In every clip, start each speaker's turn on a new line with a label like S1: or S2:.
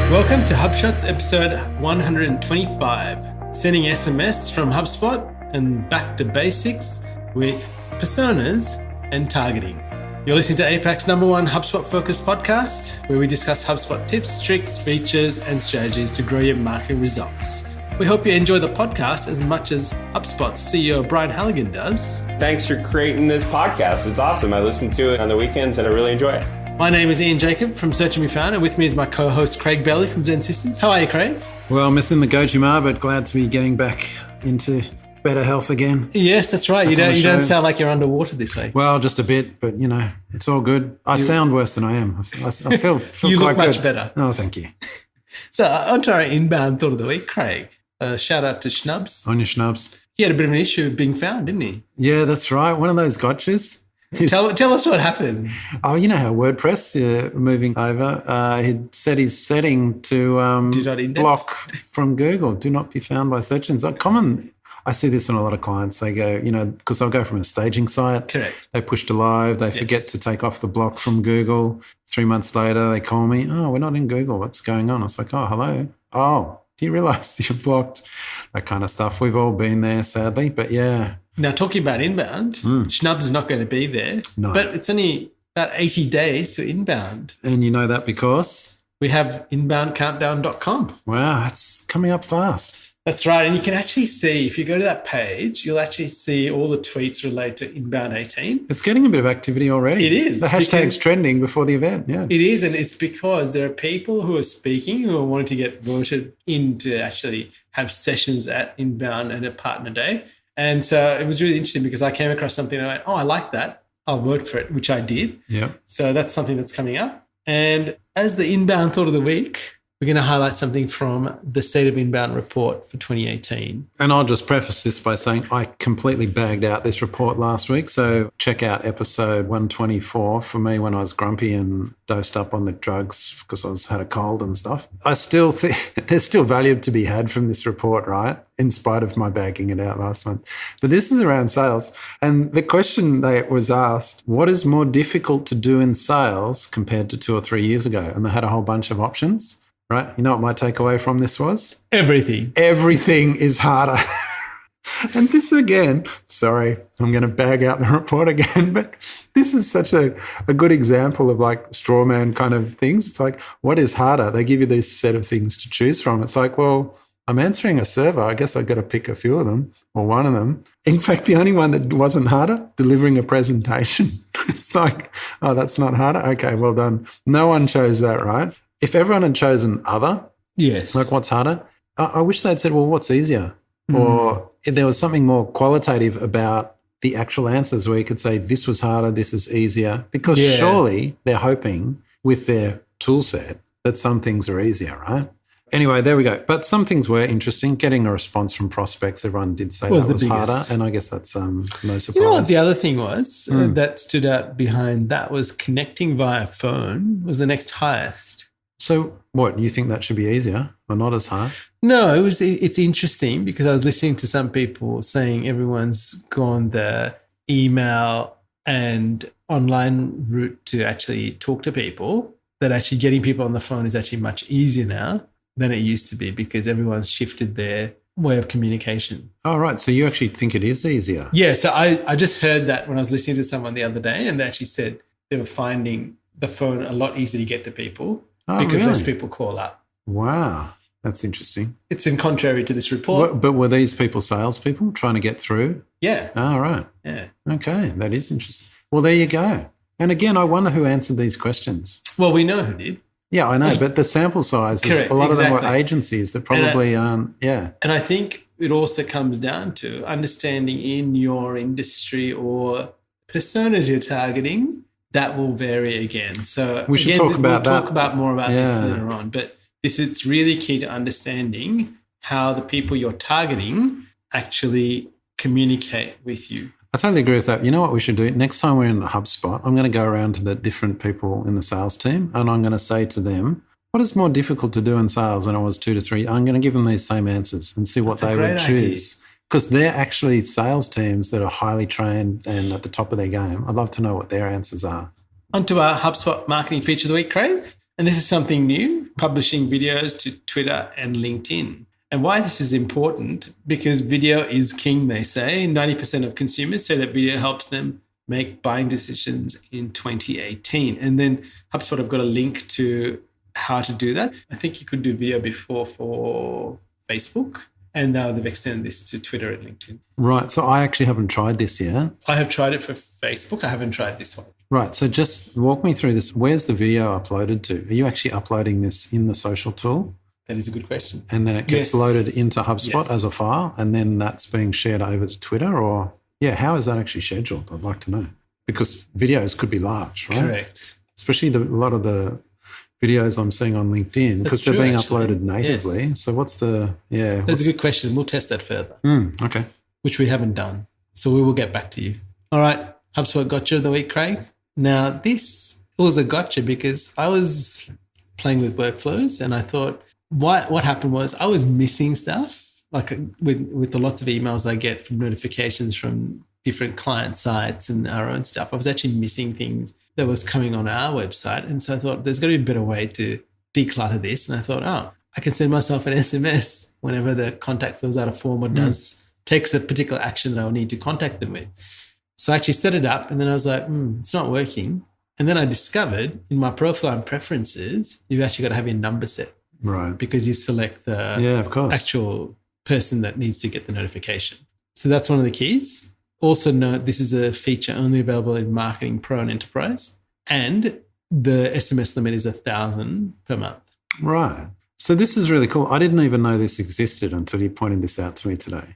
S1: Welcome to HubShots episode 125, sending SMS from HubSpot and back to basics with personas and targeting. You're listening to APAC's #1 HubSpot-focused podcast, where we discuss HubSpot tips, tricks, features, and strategies to grow your marketing results. We hope you enjoy the podcast as much as HubSpot's CEO Brian Halligan does.
S2: Thanks for creating this podcast. It's awesome. I listen to it on the weekends and I really enjoy it.
S1: My name is Ian Jacob from Search and Be Found, and with me is my co-host Craig Bailey from XEN Systems. How are you, Craig?
S3: Well, missing the Gojima, but glad to be getting back into better health again.
S1: Yes, that's right. You don't sound like you're underwater this week.
S3: Well, just a bit, but you know, it's all good. I sound worse than I am. I feel
S1: you
S3: quite
S1: look much
S3: good.
S1: better.
S3: Oh, thank you.
S1: So onto our inbound thought of the week, Craig. Shout out to Schnubs.
S3: On your Schnubs.
S1: He had a bit of an issue being found, didn't he?
S3: Yeah, that's right. One of those gotchas.
S1: Tell us what happened.
S3: Oh, you know how WordPress moving over. He'd set his setting to
S1: Do not index.
S3: block from Google. Do not be found by search engines. Common. I see this in a lot of clients. They go, because they'll go from a staging site.
S1: Correct.
S3: They push to live. They forget to take off the block from Google. 3 months later, they call me. Oh, we're not in Google. What's going on? I was like, oh, hello. Oh, do you realize you're blocked? That kind of stuff. We've all been there, sadly. But yeah.
S1: Now, talking about inbound, Schnubs is not going to be there.
S3: No.
S1: But it's only about 80 days to inbound.
S3: And you know that because?
S1: We have inboundcountdown.com.
S3: Wow, it's coming up fast.
S1: That's right. And you can actually see, if you go to that page, you'll actually see all the tweets related to Inbound 18.
S3: It's getting a bit of activity already.
S1: It is.
S3: The hashtag's trending before the event, yeah.
S1: It is, and it's because there are people who are speaking who are wanting to get voted in to actually have sessions at Inbound and at Partner Day. And so it was really interesting because I came across something and I went, oh, I like that. I'll vote for it, which I did.
S3: Yeah.
S1: So that's something that's coming up. And as the Inbound Thought of the Week, we're going to highlight something from the State of Inbound report for 2018.
S3: And I'll just preface this by saying I completely bagged out this report last week. So check out episode 124 for me when I was grumpy and dosed up on the drugs because I had a cold and stuff. I still think there's still value to be had from this report, right? In spite of my bagging it out last month. But this is around sales. And the question that was asked, what is more difficult to do in sales compared to 2 or 3 years ago? And they had a whole bunch of options. Right? You know what my takeaway from this was?
S1: Everything.
S3: Everything is harder. And this again, sorry, I'm going to bag out the report again, but this is such a good example of like straw man kind of things. It's like, what is harder? They give you this set of things to choose from. It's like, well, I'm answering a survey. I guess I've got to pick a few of them or one of them. In fact, the only one that wasn't harder, delivering a presentation. It's like, oh, that's not harder? Okay, well done. No one chose that, right? If everyone had chosen other,
S1: yes,
S3: like what's harder, I wish they'd said, well, what's easier? Or if there was something more qualitative about the actual answers where you could say this was harder, this is easier, because surely they're hoping with their tool set that some things are easier, right? Anyway, there we go. But some things were interesting. Getting a response from prospects, everyone did say that was harder, and I guess that's no surprise.
S1: You know what the other thing was that stood out behind that was connecting via phone was the next highest.
S3: So what, you think that should be easier or not as hard?
S1: No, it's interesting because I was listening to some people saying everyone's gone the email and online route to actually talk to people, that actually getting people on the phone is actually much easier now than it used to be because everyone's shifted their way of communication.
S3: Oh, right. So you actually think it is easier?
S1: Yeah. So I just heard that when I was listening to someone the other day, and they actually said they were finding the phone a lot easier to get to people.
S3: Oh,
S1: because
S3: really?
S1: less people call up.
S3: Wow, that's interesting.
S1: It's in contrary to this report.
S3: But were these people salespeople trying to get through?
S1: Yeah.
S3: Oh, right.
S1: Yeah.
S3: Okay, that is interesting. Well, there you go. And again, I wonder who answered these questions.
S1: Well, we know who did.
S3: Yeah, I know, but the sample size,
S1: Correct,
S3: a lot of them
S1: exactly.
S3: were agencies that probably aren't,
S1: And I think it also comes down to understanding in your industry or personas you're targeting. That will vary again. So
S3: we should
S1: again,
S3: talk about that.
S1: We'll talk about more about this later on. But it's really key to understanding how the people you're targeting actually communicate with you.
S3: I totally agree with that. You know what we should do? Next time we're in HubSpot, I'm going to go around to the different people in the sales team and I'm going to say to them, what is more difficult to do in sales than it was 2 to 3? I'm going to give them these same answers and see what they would choose. Because they're actually sales teams that are highly trained and at the top of their game. I'd love to know what their answers are.
S1: On to our HubSpot marketing feature of the week, Craig. And this is something new, publishing videos to Twitter and LinkedIn. And why this is important, because video is king, they say. 90% of consumers say that video helps them make buying decisions in 2018. And then HubSpot have got a link to how to do that. I think you could do video before for Facebook, and now they've extended this to Twitter and LinkedIn.
S3: Right. So I actually haven't tried this yet.
S1: I have tried it for Facebook. I haven't tried this one.
S3: Right. So just walk me through this. Where's the video uploaded to? Are you actually uploading this in the social tool?
S1: That is a good question.
S3: And then it gets loaded into HubSpot as a file, and then that's being shared over to Twitter? Or, how is that actually scheduled? I'd like to know. Because videos could be large, right?
S1: Correct.
S3: Especially a lot of the videos I'm seeing on LinkedIn, because they're being uploaded natively.
S1: Yes.
S3: So what's the,
S1: That's a good question. We'll test that further.
S3: Okay.
S1: Which we haven't done. So we will get back to you. All right. HubSpot Gotcha of the Week, Craig. Now, this was a gotcha because I was playing with workflows and I thought what happened was I was missing stuff. Like with the lots of emails I get from notifications from different client sites and our own stuff, I was actually missing things that was coming on our website. And so I thought there's got to be a better way to declutter this. And I thought, I can send myself an SMS whenever the contact fills out a form or takes a particular action that I'll need to contact them with. So I actually set it up and then I was like, it's not working. And then I discovered in my profile and preferences, you've actually got to have your number set.
S3: Right.
S1: Because you select the actual person that needs to get the notification. So that's one of the keys. Also note this is a feature only available in Marketing Pro and Enterprise. And the SMS limit is 1,000 per month.
S3: Right. So this is really cool. I didn't even know this existed until you pointed this out to me today.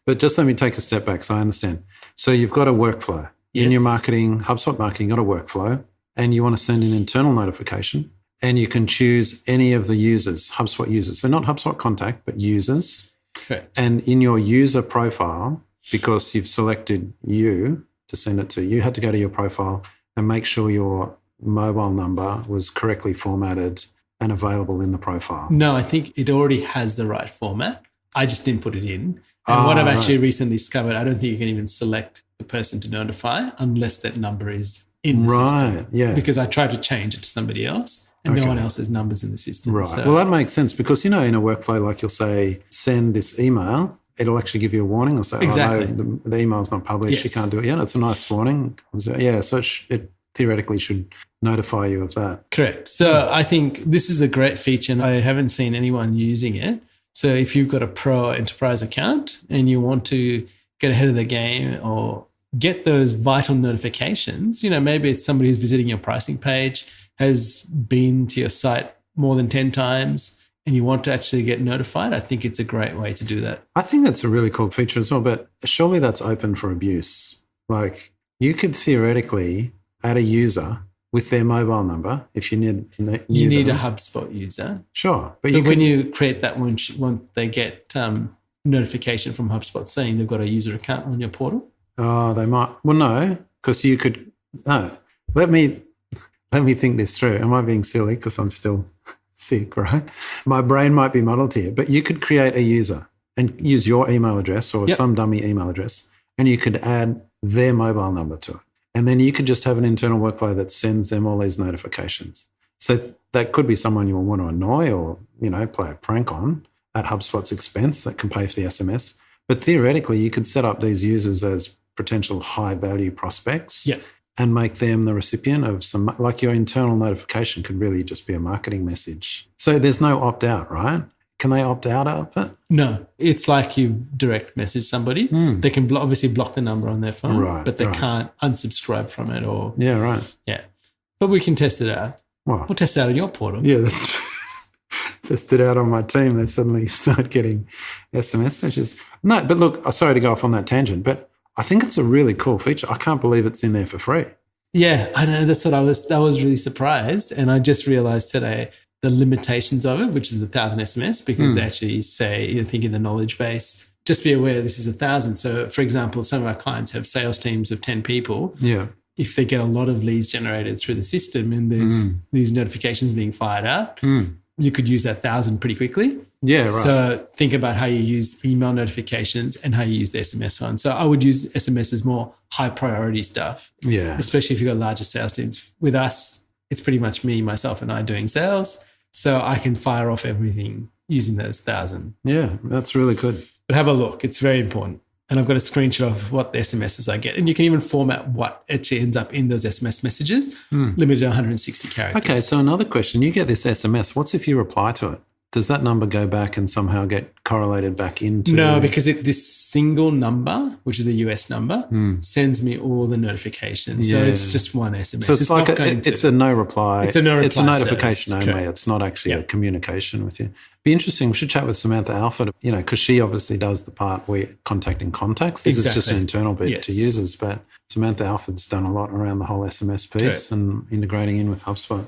S3: But just let me take a step back so I understand. So you've got a workflow. In your marketing, HubSpot marketing, you've got a workflow and you want to send an internal notification and you can choose any of the users, HubSpot users. So not HubSpot contact, but users.
S1: Correct.
S3: And in your user profile, because you've selected you to send it to, you had to go to your profile and make sure your mobile number was correctly formatted and available in the profile.
S1: No, I think it already has the right format. I just didn't put it in. And what I've actually recently discovered, I don't think you can even select the person to notify unless that number is in the system.
S3: Yeah.
S1: Because I tried to change it to somebody else and no one else has numbers in the system.
S3: Right.
S1: So,
S3: well, that makes sense because, in a workflow, like you'll say, send this email, it'll actually give you a warning. It'll say,
S1: exactly.
S3: No, the email's not published. You can't do it yet. It's a nice warning. Yeah, so it theoretically should notify you of that.
S1: Correct. So I think this is a great feature and I haven't seen anyone using it. So if you've got a pro enterprise account and you want to get ahead of the game or get those vital notifications, maybe it's somebody who's visiting your pricing page, has been to your site more than 10 times and you want to actually get notified, I think it's a great way to do that.
S3: I think that's a really cool feature as well, but surely that's open for abuse. Like you could theoretically add a user with their mobile number if you need
S1: you need a HubSpot user.
S3: Sure.
S1: But when you create that one, they get notification from HubSpot saying they've got a user account on your portal?
S3: Oh, they might. Well, no, because you could. No, let me think this through. Am I being silly because I'm still sick, right? My brain might be muddled here, but you could create a user and use your email address or some dummy email address, and you could add their mobile number to it. And then you could just have an internal workflow that sends them all these notifications. So that could be someone you want to annoy or, play a prank on at HubSpot's expense that can pay for the SMS. But theoretically, you could set up these users as potential high-value prospects and make them the recipient of some, like your internal notification could really just be a marketing message. So there's no opt-out, right? Can they opt out of it?
S1: No. It's like you direct message somebody. They can obviously block the number on their phone, but they can't unsubscribe from it or...
S3: Yeah, right.
S1: Yeah. But we can test it out.
S3: Well,
S1: we'll test it out on your portal.
S3: Yeah, that's test it out on my team. They suddenly start getting SMS messages. No, but look, sorry to go off on that tangent, but I think it's a really cool feature. I can't believe it's in there for free.
S1: Yeah, I know. That's what I was really surprised. And I just realized today the limitations of it, which is 1,000 SMS, because they actually say, I think in the knowledge base, just be aware this is 1,000. So, for example, some of our clients have sales teams of 10 people.
S3: Yeah.
S1: If they get a lot of leads generated through the system and there's these notifications being fired out, you could use that 1,000 pretty quickly.
S3: Yeah, right.
S1: So think about how you use email notifications and how you use the SMS one. So I would use SMS as more high priority stuff.
S3: Yeah.
S1: Especially if you've got larger sales teams. With us, it's pretty much me, myself, and I doing sales. So I can fire off everything using those 1,000.
S3: Yeah, that's really good.
S1: But have a look. It's very important. And I've got a screenshot of what the SMSs I get. And you can even format what actually ends up in those SMS messages, limited to 160 characters.
S3: Okay, so another question. You get this SMS. What's if you reply to it? Does that number go back and somehow get correlated back into...
S1: No, because this single number, which is a US number, sends me all the notifications. Yeah. So it's just one SMS.
S3: So it's like it's a no reply.
S1: It's a no reply.
S3: It's a notification
S1: service.
S3: only.
S1: Correct.
S3: It's not actually a communication with you. Be interesting. We should chat with Samantha Alford, because she obviously does the part where contacting contacts. This is just an internal bit to users, but Samantha Alford's done a lot around the whole SMS piece and integrating in with HubSpot.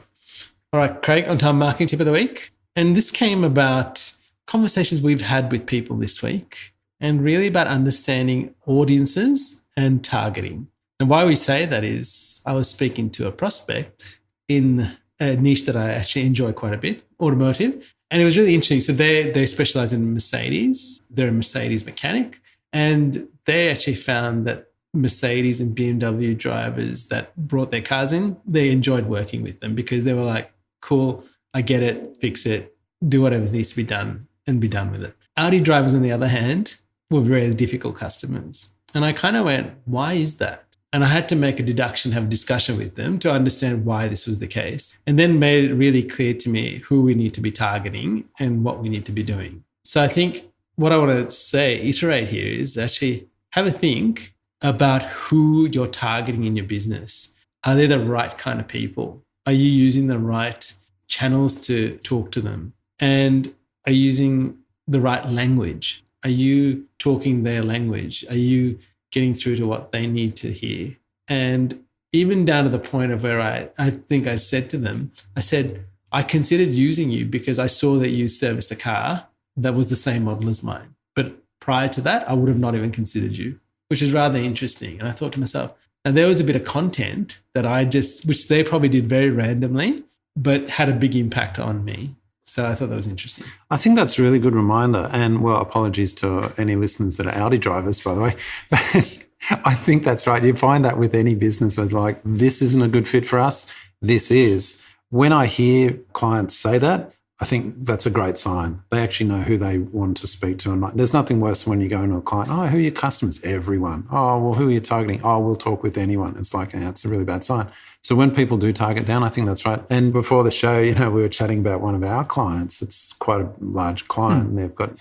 S1: All right, Craig, on to our marketing tip of the week. And this came about conversations we've had with people this week and really about understanding audiences and targeting. And why we say that is I was speaking to a prospect in a niche that I actually enjoy quite a bit, automotive. And it was really interesting. So they specialize in Mercedes. They're a Mercedes mechanic. And they actually found that Mercedes and BMW drivers that brought their cars in, they enjoyed working with them because they were like, cool, I get it, fix it, do whatever needs to be done and be done with it. Audi drivers, on the other hand, were very difficult customers. And I kind of went, why is that? And I had to make a deduction, have a discussion with them to understand why this was the case. And then made it really clear to me who we need to be targeting and what we need to be doing. So I think what I want to iterate here is actually have a think about who you're targeting in your business. Are they the right kind of people? Are you using the right channels to talk to them? And are you using the right language? Are you talking their language? Are you getting through to what they need to hear? And even down to the point of where I think I said to them, I said, I considered using you because I saw that you serviced a car that was the same model as mine. But prior to that, I would have not even considered you, which is rather interesting. And I thought to myself, and there was a bit of content that which they probably did very randomly, but had a big impact on me. So I thought that was interesting.
S3: I think that's a really good reminder. And, well, apologies to any listeners that are Audi drivers, by the way. But I think that's right. You find that with any business, it's like, this isn't a good fit for us. This is. When I hear clients say that, I think that's a great sign. They actually know who they want to speak to. And there's nothing worse when you go into a client, oh, who are your customers? Everyone. Oh, well, who are you targeting? Oh, we'll talk with anyone. It's like, it's a really bad sign. So when people do target down, I think that's right. And before the show, we were chatting about one of our clients. It's quite a large client and they've got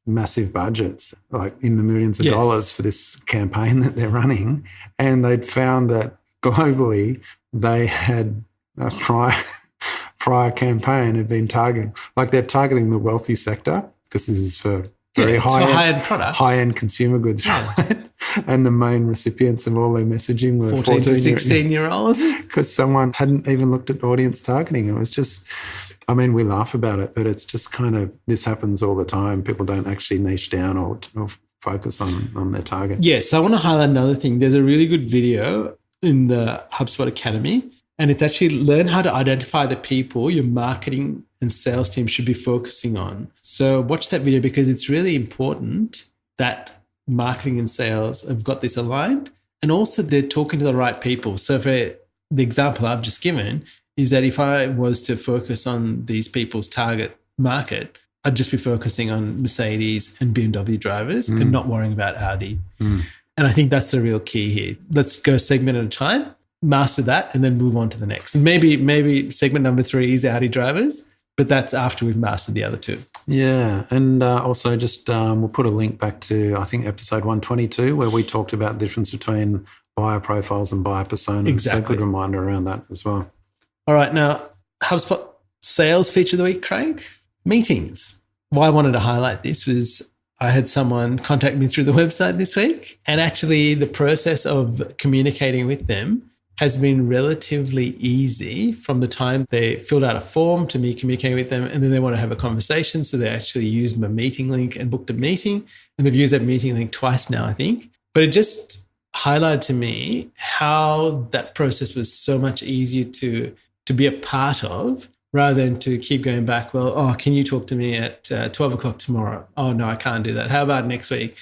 S3: massive budgets, like in the millions of dollars for this campaign that they're running. And they'd found that globally they had a prior campaign had been targeting, like they're targeting the wealthy sector because this is for very
S1: high-end product,
S3: high-end consumer goods, right? And the main recipients of all their messaging were
S1: 14 to 16-year-olds.
S3: Because someone hadn't even looked at audience targeting. It was just, we laugh about it, but it's just kind of, this happens all the time. People don't actually niche down or focus on their target.
S1: Yes, I want to highlight another thing. There's a really good video in the HubSpot Academy, and it's actually learn how to identify the people your marketing and sales team should be focusing on. So watch that video because it's really important that marketing and sales have got this aligned and also they're talking to the right people. So for the example I've just given is that if I was to focus on these people's target market, I'd just be focusing on Mercedes and BMW drivers and not worrying about Audi. And I think that's the real key here. Let's go segment at a time, master that, and then move on to the next. And maybe segment number 3 is Audi drivers, but that's after we've mastered the other 2.
S3: Yeah, and also just we'll put a link back to, I think, episode 122 where we talked about the difference between buyer profiles and buyer personas.
S1: Exactly.
S3: So a good reminder around that as well.
S1: All right, now, HubSpot sales feature of the week, Craig, meetings. Why I wanted to highlight this was I had someone contact me through the website this week, and actually the process of communicating with them has been relatively easy from the time they filled out a form to me communicating with them, and then they want to have a conversation. So they actually used my meeting link and booked a meeting, and they've used that meeting link twice now, I think. But it just highlighted to me how that process was so much easier to be a part of rather than to keep going back, can you talk to me at 12 o'clock tomorrow? Oh, no, I can't do that. How about next week?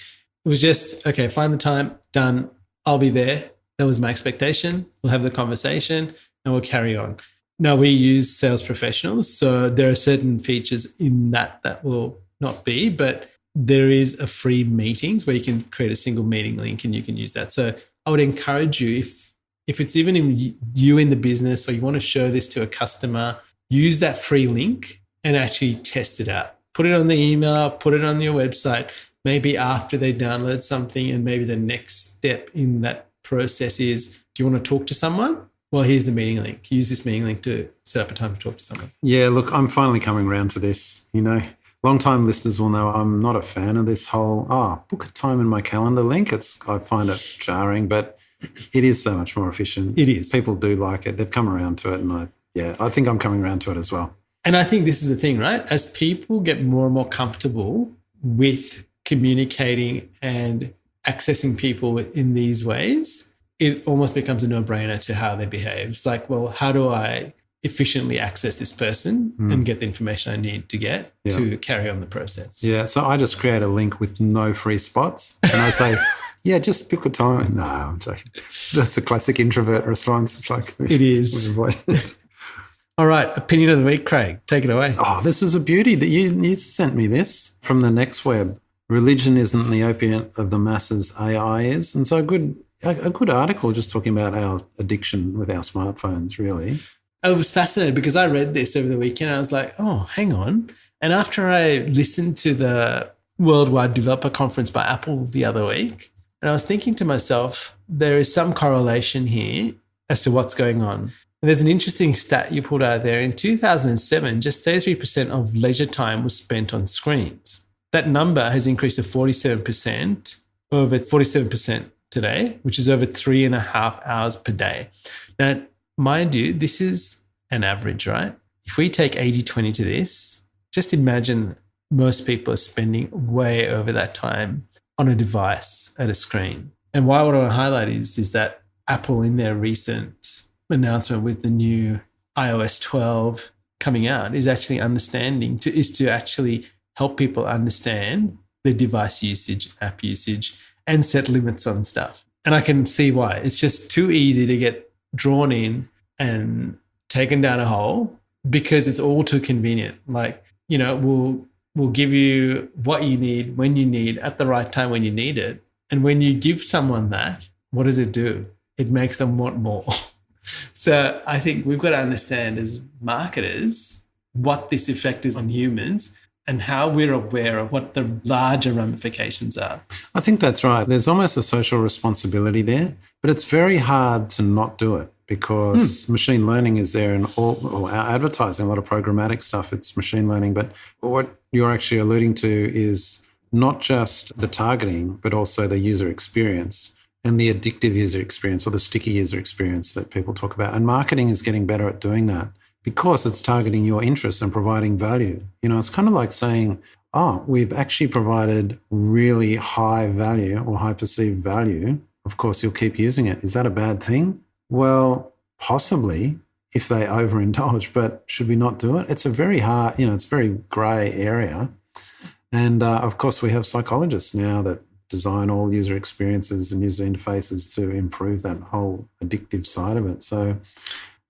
S1: It was just, okay, find the time, done, I'll be there. That was my expectation. We'll have the conversation and we'll carry on. Now, we use sales professionals, so there are certain features in that will not be, but there is a free meetings where you can create a single meeting link and you can use that. So I would encourage you, if it's even you in the business or you want to show this to a customer, use that free link and actually test it out. Put it on the email, put it on your website, maybe after they download something, and maybe the next step in that process is, do you want to talk to someone? Well, here's the meeting link. Use this meeting link to set up a time to talk to someone.
S3: Yeah, look, I'm finally coming around to this. Long-time listeners will know I'm not a fan of this whole, book a time in my calendar link. I find it jarring, but it is so much more efficient.
S1: It is.
S3: People do like it. They've come around to it, and I think I'm coming around to it as well.
S1: And I think this is the thing, right? As people get more and more comfortable with communicating and accessing people in these ways, it almost becomes a no-brainer to how they behave. It's like, well, how do I efficiently access this person and get the information I need to get to carry on the process?
S3: Yeah, so I just create a link with no free spots, and I say, yeah, just book a time. No, I'm joking. That's a classic introvert response. It's like,
S1: it is. All right, opinion of the week, Craig. Take it away.
S3: Oh, this was a beauty that you sent me this from the Next Web. Religion isn't the opiate of the masses, AI is. And so a good article just talking about our addiction with our smartphones, really.
S1: I was fascinated because I read this over the weekend and I was like, oh, hang on. And after I listened to the Worldwide Developer Conference by Apple the other week, and I was thinking to myself, there is some correlation here as to what's going on. And there's an interesting stat you pulled out there. In 2007, just 33% of leisure time was spent on screens. That number has increased to 47%, over 47% today, which is over 3.5 hours per day. Now, mind you, this is an average, right? If we take 80-20 to this, just imagine most people are spending way over that time on a device at a screen. And why I want to highlight is that Apple, in their recent announcement with the new iOS 12 coming out, is actually to actually help people understand their device usage, app usage, and set limits on stuff. And I can see why. It's just too easy to get drawn in and taken down a hole because it's all too convenient. Like, we'll give you what you need when you need at the right time when you need it. And when you give someone that, what does it do? It makes them want more. So I think we've got to understand as marketers what this effect is on humans and how we're aware of what the larger ramifications are.
S3: I think that's right. There's almost a social responsibility there, but it's very hard to not do it because machine learning is there in all our advertising, a lot of programmatic stuff, it's machine learning. But what you're actually alluding to is not just the targeting, but also the user experience and the addictive user experience or the sticky user experience that people talk about. And marketing is getting better at doing that because it's targeting your interests and providing value. It's kind of like saying, we've actually provided really high value or high perceived value. Of course, you'll keep using it. Is that a bad thing? Well, possibly if they overindulge, but should we not do it? It's a very hard, it's a very grey area. And of course, we have psychologists now that design all user experiences and user interfaces to improve that whole addictive side of it. So,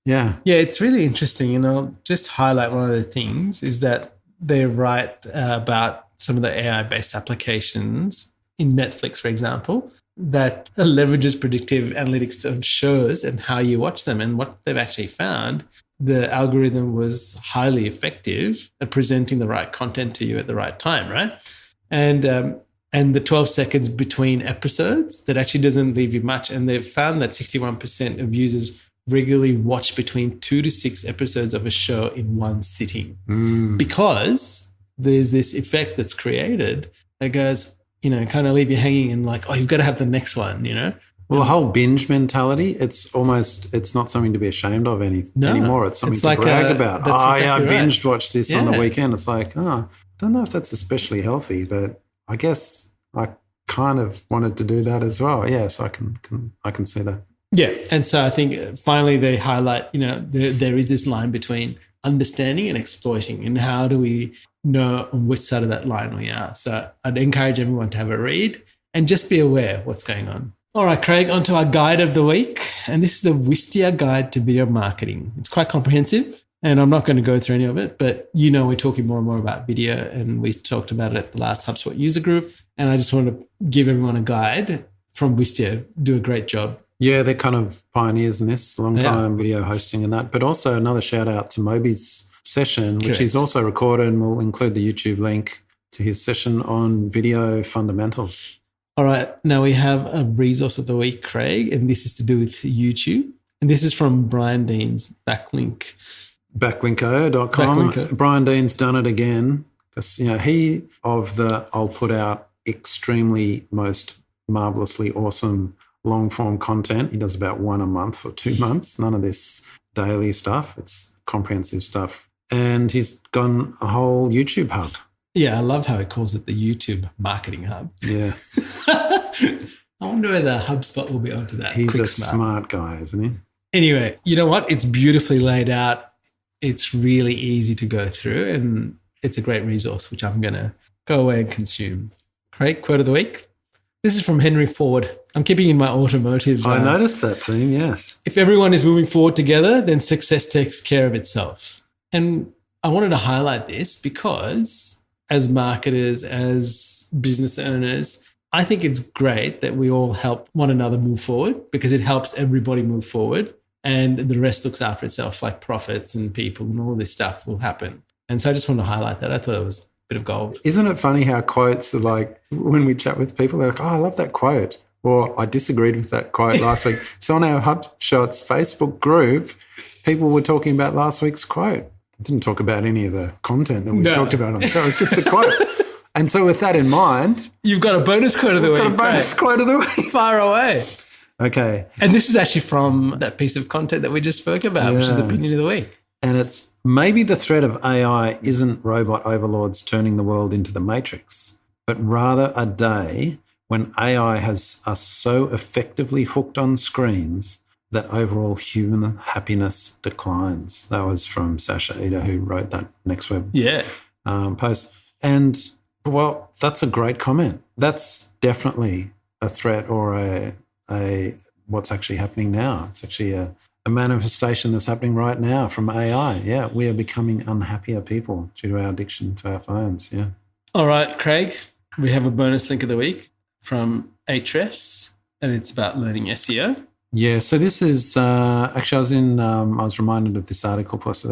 S3: yeah.
S1: Yeah, it's really interesting. And I'll just highlight one of the things is that they write about some of the AI-based applications in Netflix, for example, that leverages predictive analytics of shows and how you watch them. And what they've actually found, the algorithm was highly effective at presenting the right content to you at the right time, right? And the 12 seconds between episodes, that actually doesn't leave you much. And they've found that 61% of users regularly watch between 2 to 6 episodes of a show in one sitting because there's this effect that's created that goes, kind of leave you hanging and like, you've got to have the next one,
S3: Well, the whole binge mentality, it's not something to be ashamed of anymore. It's something to brag about. Exactly I binged watched this on the weekend. It's like, I don't know if that's especially healthy, but I guess I kind of wanted to do that as well. Yes, I can see that.
S1: Yeah, and so I think finally they highlight, there is this line between understanding and exploiting, and how do we know on which side of that line we are. So I'd encourage everyone to have a read and just be aware of what's going on. All right, Craig, on to our guide of the week. And this is the Wistia Guide to Video Marketing. It's quite comprehensive, and I'm not going to go through any of it, but we're talking more and more about video, and we talked about it at the last HubSpot user group. And I just want to give everyone a guide from Wistia. Do a great job.
S3: Yeah, they're kind of pioneers in this, long time video hosting and that. But also another shout out to Moby's session, which he's also recorded, and we'll include the YouTube link to his session on video fundamentals.
S1: All right, now we have a resource of the week, Craig, and this is to do with YouTube. And this is from Brian Dean's Backlink.
S3: Backlinko.com.
S1: Backlinko.
S3: Brian Dean's done it again because, I'll put out extremely most marvelously awesome long-form content. He does about 1 a month or 2 months, none of this daily stuff. It's comprehensive stuff. And he's gone a whole YouTube hub.
S1: Yeah, I love how he calls it the YouTube marketing hub.
S3: Yeah.
S1: I wonder whether HubSpot will be onto that.
S3: He's a smart guy, isn't he?
S1: Anyway, you know what? It's beautifully laid out. It's really easy to go through, and it's a great resource, which I'm going to go away and consume. Craig, quote of the week. This is from Henry Ford. I'm keeping in my automotive.
S3: I noticed that theme, yes.
S1: If everyone is moving forward together, then success takes care of itself. And I wanted to highlight this because as marketers, as business owners, I think it's great that we all help one another move forward because it helps everybody move forward, and the rest looks after itself, like profits and people and all this stuff will happen. And so I just wanted to highlight that. I thought it was a bit of gold.
S3: Isn't it funny how quotes are like, when we chat with people, they're like, oh, I love that quote. Or I disagreed with that quote last week. So on our HubShots Facebook group, people were talking about last week's quote. Didn't talk about any of the content that we talked about on the show. It was just the quote. And so with that in mind...
S1: You've got a bonus quote of the week.
S3: Got a bonus quote of the week.
S1: Far away.
S3: Okay.
S1: And this is actually from that piece of content that we just spoke about, which is the opinion of the week.
S3: And it's, maybe the threat of AI isn't robot overlords turning the world into the Matrix, but rather a day when AI has us so effectively hooked on screens that overall human happiness declines. That was from Sasha Eder, who wrote that NextWeb post. And, well, that's a great comment. That's definitely a threat or a what's actually happening now. It's actually a manifestation that's happening right now from AI. Yeah, we are becoming unhappier people due to our addiction to our phones, yeah.
S1: All right, Craig, we have a bonus link of the week from Ahrefs, and it's about learning SEO.
S3: Yeah, so this is actually I was reminded of this article posted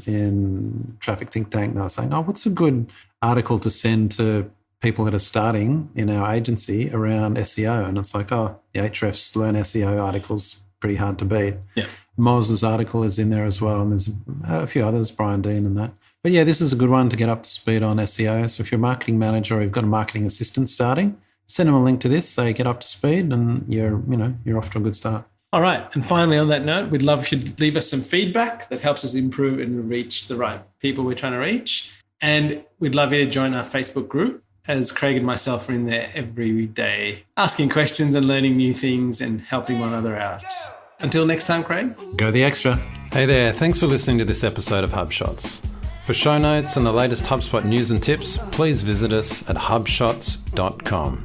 S3: in Traffic Think Tank. They were saying, what's a good article to send to people that are starting in our agency around SEO? And it's like, the Ahrefs Learn SEO article's pretty hard to beat.
S1: Yeah.
S3: Moz's article is in there as well, and there's a few others, Brian Dean and that. But yeah, this is a good one to get up to speed on SEO. So if you're a marketing manager or you've got a marketing assistant starting, send them a link to this, say get up to speed, and you're off to a good start.
S1: All right. And finally, on that note, we'd love if you'd leave us some feedback that helps us improve and reach the right people we're trying to reach. And we'd love you to join our Facebook group, as Craig and myself are in there every day, asking questions and learning new things and helping one another out. Until next time, Craig.
S3: Go the extra.
S4: Hey there. Thanks for listening to this episode of HubShots. For show notes and the latest HubSpot news and tips, please visit us at hubshots.com.